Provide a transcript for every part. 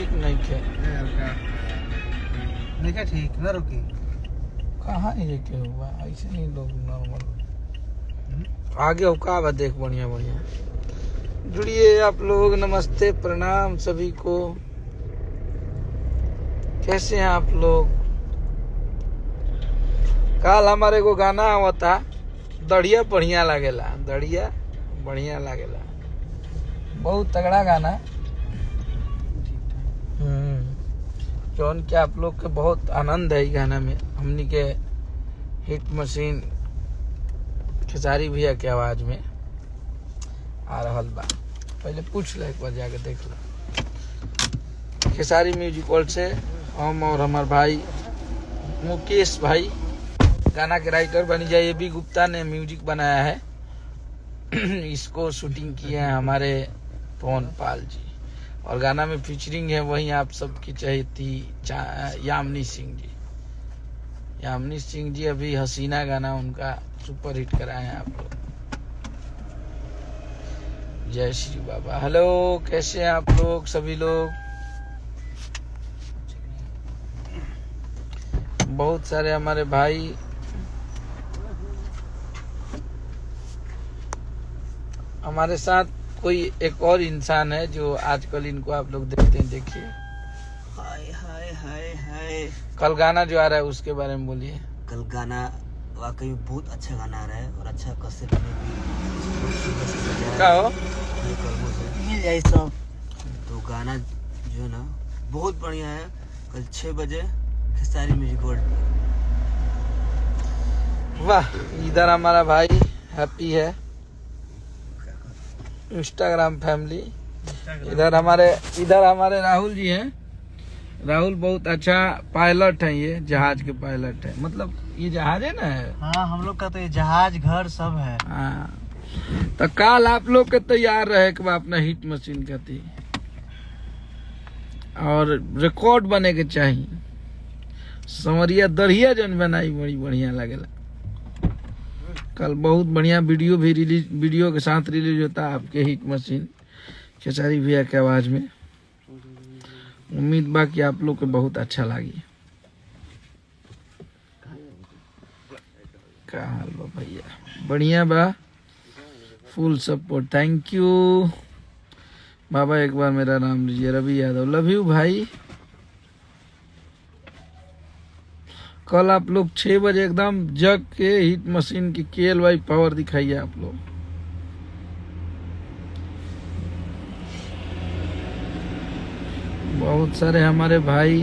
ठीक नहीं थे नहीं क्या ठीक ना रुकी कहाँ ये के हुआ ऐसे नहीं लोग नॉर्मल आगे होका बा देख बढ़िया बढ़िया जुड़िए आप लोग। नमस्ते प्रणाम सभी को। कैसे हैं आप लोग? कल हमारे को गाना हुआ था दढ़िया बढ़िया लागेला, दढ़िया बढ़िया लागेला, बहुत तगड़ा गाना। जौन के आप लोग के बहुत आनंद है गाना में। हमनी के हिट मशीन खेसारी भैया के आवाज में आ रहा बा। पहले पूछ ले एक बार जाके देख लो। खेसारी म्यूजिक वर्ल्ड से हम और हमारे भाई मुकेश भाई गाना के राइटर बनी जाए। ये भी गुप्ता ने म्यूजिक बनाया है। इसको शूटिंग किए हैं हमारे पवन पाल जी और गाना में फीचरिंग है वही आप सबकी चहेती यामिनी सिंह जी। यामिनी सिंह जी अभी हसीना गाना उनका सुपर हिट कराए हैं आप लोग। जय श्री बाबा। हेलो, कैसे हैं आप लोग सभी लोग? बहुत सारे हमारे भाई हमारे साथ कोई एक और इंसान है जो आजकल इनको आप लोग देखते हैं। देखिए, हाय हाय हाय हाय। कल गाना जो आ रहा है उसके बारे में बोलिए। कल गाना वाकई में बहुत अच्छा गाना आ रहा है और अच्छा कैसेट में भी क्या हो कलमों से मिल जाए सब। तो गाना जो है ना बहुत बढ़िया है। कल 6 बजे खेसारी म्यूजिक वर्ल्ड। वाह, इधर हमारा भाई हैप्पी है, इंस्टाग्राम फैमिली। इधर हमारे राहुल जी हैं। राहुल बहुत अच्छा पायलट है, ये जहाज के पायलट है। मतलब ये जहाज है ना। हाँ, हम लोग का तो ये जहाज घर सब है। हाँ, तो कल आप लोग के तैयार रहे कि अपना हिट मशीन कहती और रिकॉर्ड बने के चाहिए। संवरिया दढ़िया जन बनाई बड़ी बढ़िया लगेला। कल बहुत बढ़िया वीडियो के साथ रिलीज होता है आपके हिट मशीन खेसारी भैया के आवाज में। उम्मीद बा कि आप लोग के बहुत अच्छा लगी। का हाल बा भैया? बढ़िया बा, फुल सपोर्ट। थैंक यू बाबा। एक बार मेरा नाम लीजिए, रवि यादव। लव यू भाई। कल आप लोग 6 बजे एकदम जग के हिट मशीन की KLY पावर दिखाइए आप लोग। बहुत सारे हमारे भाई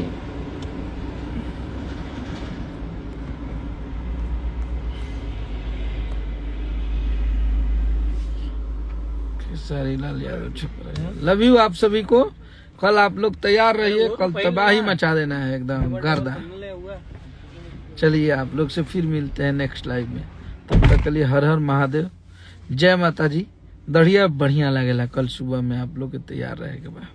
खेसारी लाल यादव छुप रहे। लव यू आप सभी को। कल आप लोग तैयार रहिए, कल तबाही मचा देना है एकदम गर्दा। चलिए, आप लोग से फिर मिलते हैं नेक्स्ट लाइव में। तब तक के लिए हर हर महादेव, जय माता जी। दढ़िया बढ़िया लगेला। कल सुबह में आप लोग के तैयार रहेगा।